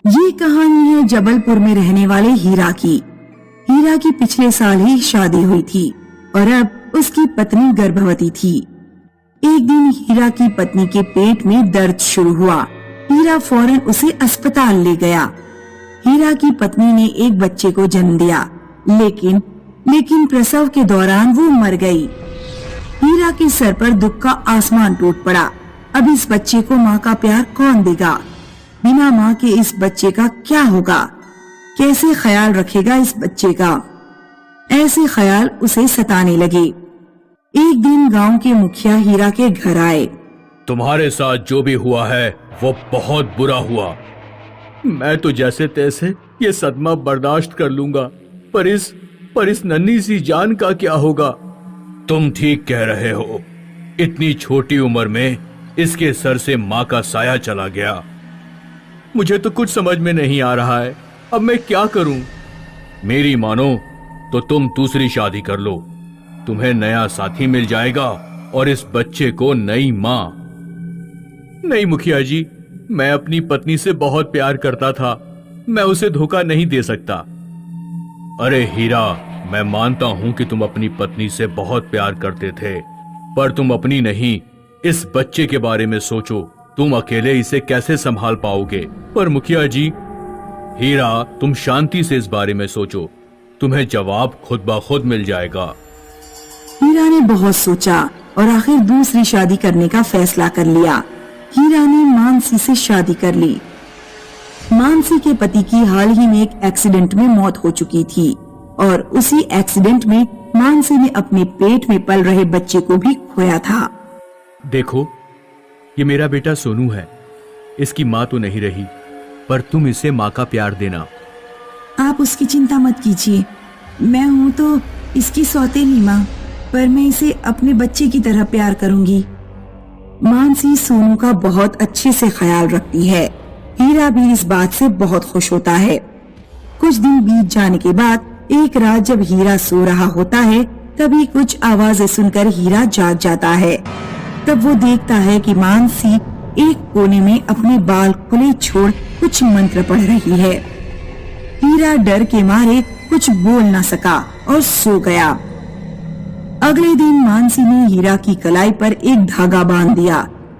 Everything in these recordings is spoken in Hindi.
ये कहानी है जबलपुर में रहने वाले हीरा की। हीरा की पिछले साल ही शादी हुई थी और अब उसकी पत्नी गर्भवती थी। एक दिन हीरा की पत्नी के पेट में दर्द शुरू हुआ। हीरा फौरन उसे अस्पताल ले गया। हीरा की पत्नी ने एक बच्चे को जन्म दिया, लेकिन प्रसव के दौरान वो मर गई। हीरा के सर पर दुख का आसमान टूट पड़ा। अब इस बच्चे को माँ का प्यार कौन देगा? बिना माँ के इस बच्चे का क्या होगा? कैसे ख्याल रखेगा इस बच्चे का? ऐसे ख्याल उसे सताने लगे। एक दिन गांव के मुखिया हीरा के घर आए। तुम्हारे साथ जो भी हुआ है वो बहुत बुरा हुआ। मैं तो जैसे तैसे ये सदमा बर्दाश्त कर लूंगा, पर इस नन्ही सी जान का क्या होगा? तुम ठीक कह रहे हो। इतनी छोटी उम्र में इसके सर से माँ का साया चला गया। मुझे तो कुछ समझ में नहीं आ रहा है, अब मैं क्या करूं? मेरी मानो तो तुम दूसरी शादी कर लो। तुम्हें नया साथी मिल जाएगा और इस बच्चे को नई माँ। नहीं मुखिया जी, मैं अपनी पत्नी से बहुत प्यार करता था, मैं उसे धोखा नहीं दे सकता। अरे हीरा, मैं मानता हूं कि तुम अपनी पत्नी से बहुत प्यार करते थे, पर तुम अपनी नहीं, इस बच्चे के बारे में सोचो। तुम अकेले इसे कैसे संभाल पाओगे? पर मुखिया जी, हीरा, तुम शांति से इस बारे में सोचो, तुम्हें जवाब खुद ब खुद मिल जाएगा। हीरा ने बहुत सोचा और आखिर दूसरी शादी करने का फैसला कर लिया। हीरा ने मानसी से शादी कर ली। मानसी के पति की हाल ही में एक एक्सीडेंट में मौत हो चुकी थी और उसी एक्सीडेंट में मानसी ने अपने पेट में पल रहे बच्चे को भी खोया था। देखो, ये मेरा बेटा सोनू है। इसकी माँ तो नहीं रही, पर तुम इसे माँ का प्यार देना। आप उसकी चिंता मत कीजिए, मैं हूँ तो इसकी सौतेली माँ, पर मैं इसे अपने बच्चे की तरह प्यार करूंगी। मानसी सोनू का बहुत अच्छे से ख्याल रखती है। हीरा भी इस बात से बहुत खुश होता है। कुछ दिन बीत जाने के बाद एक रात जब हीरा सो रहा होता है, तभी कुछ आवाजें सुनकर हीरा जाग जाता है। तब वो देखता है कि मानसी एक कोने में अपने बाल खुले छोड़ कुछ मंत्र पढ़ रही है। हीरा डर के मारे कुछ बोल न सका और सो गया। अगले दिन मानसी ने हीरा की कलाई पर एक धागा बांध दिया।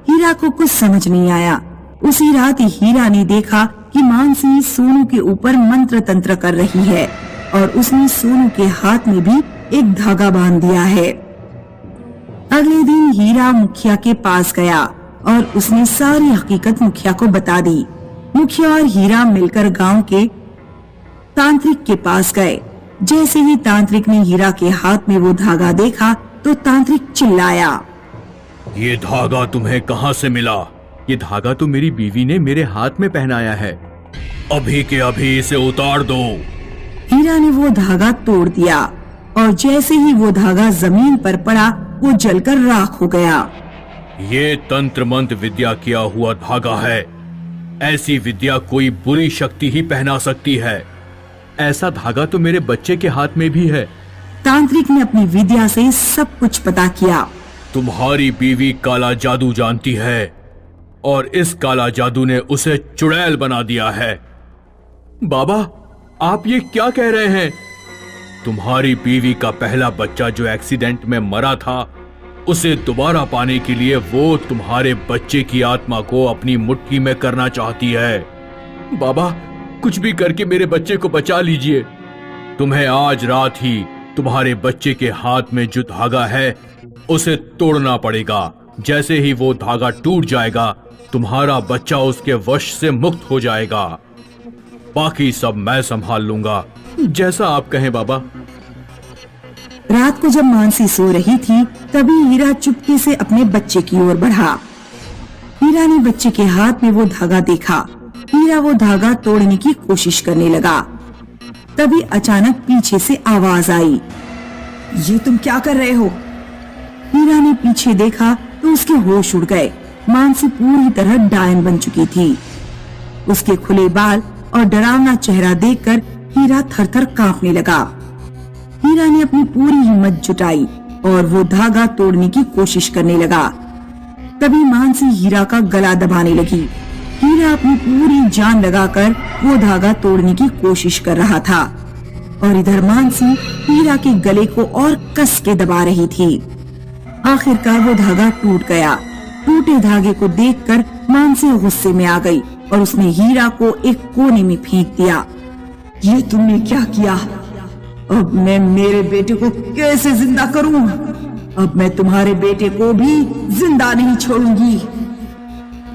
हीरा को कुछ समझ नहीं आया। उसी रात हीरा ने देखा कि मानसी सोनू के ऊपर मंत्र तंत्र कर रही है और उसने सोनू के हाथ में भी एक धागा बांध दिया है। अगले दिन हीरा मुखिया के पास गया और उसने सारी हकीकत मुखिया को बता दी। मुखिया और हीरा मिलकर गांव के तांत्रिक के पास गए। जैसे ही तांत्रिक ने हीरा के हाथ में वो धागा देखा तो तांत्रिक चिल्लाया, ये धागा तुम्हें कहाँ से मिला? ये धागा तो मेरी बीवी ने मेरे हाथ में पहनाया है। अभी के अभी इसे उतार दो। हीरा ने वो धागा तोड़ दिया और जैसे ही वो धागा जमीन पर पड़ा, वो जलकर राख हो गया। ये तंत्र मंत्र विद्या किया हुआ धागा है। ऐसी विद्या कोई बुरी शक्ति ही पहना सकती है। ऐसा धागा तो मेरे बच्चे के हाथ में भी है। तांत्रिक ने अपनी विद्या से सब कुछ पता किया। तुम्हारी बीवी काला जादू जानती है और इस काला जादू ने उसे चुड़ैल बना दिया है। बाबा, आप ये क्या कह रहे हैं? तुम्हारी बीवी का पहला बच्चा जो एक्सीडेंट में मरा था, उसे दोबारा पाने के लिए वो तुम्हारे बच्चे की आत्मा को अपनी मुट्ठी में करना चाहती है। बाबा, कुछ भी करके मेरे बच्चे को बचा लीजिए। तुम्हें आज रात ही तुम्हारे बच्चे के हाथ में जो धागा है उसे तोड़ना पड़ेगा। जैसे ही वो धागा टूट जाएगा, तुम्हारा बच्चा उसके वश से मुक्त हो जाएगा। बाकी सब मैं संभाल लूंगा, जैसा आप कहें बाबा। रात को जब मानसी सो रही थी, तभी हीरा चुपके से अपने बच्चे की ओर बढ़ा। हीरा ने बच्चे के हाथ में वो धागा देखा। हीरा वो धागा तोड़ने की कोशिश करने लगा। तभी अचानक पीछे से आवाज आई, ये तुम क्या कर रहे हो? हीरा ने पीछे देखा तो उसके होश उड़ गए। मानसी पूरी तरह डायन बन चुकी थी। उसके खुले बाल और डरावना चेहरा देखकर हीरा थर-थर कांपने लगा। हीरा ने अपनी पूरी हिम्मत जुटाई और वो धागा तोड़ने की कोशिश करने लगा। तभी मानसी हीरा का गला दबाने लगी। हीरा अपनी पूरी जान लगाकर वो धागा तोड़ने की कोशिश कर रहा था और इधर मानसी हीरा के गले को और कस के दबा रही थी। आखिरकार वो धागा टूट गया। टूटे धागे को देखकर मानसी गुस्से में आ गई और उसने हीरा को एक कोने में फेंक दिया। ये तुमने क्या किया? अब मैं मेरे बेटे को कैसे जिंदा करूं? अब मैं तुम्हारे बेटे को भी जिंदा नहीं छोड़ूंगी।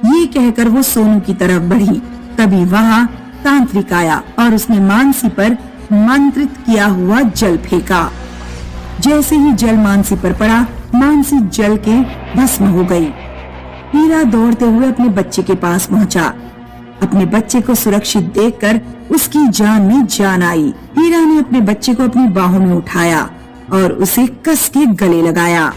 ये कहकर वो सोनू की तरफ बढ़ी। तभी वहाँ तांत्रिक आया और उसने मानसी पर मंत्रित किया हुआ जल फेंका। जैसे ही जल मानसी पर पड़ा, मानसी जल के भस्म हो गई। हीरा दौड़ते हुए अपने बच्चे के पास पहुंचा। अपने बच्चे को सुरक्षित देखकर उसकी जान में जान आई। हीरा ने अपने बच्चे को अपनी बाहों में उठाया और उसे कस के गले लगाया।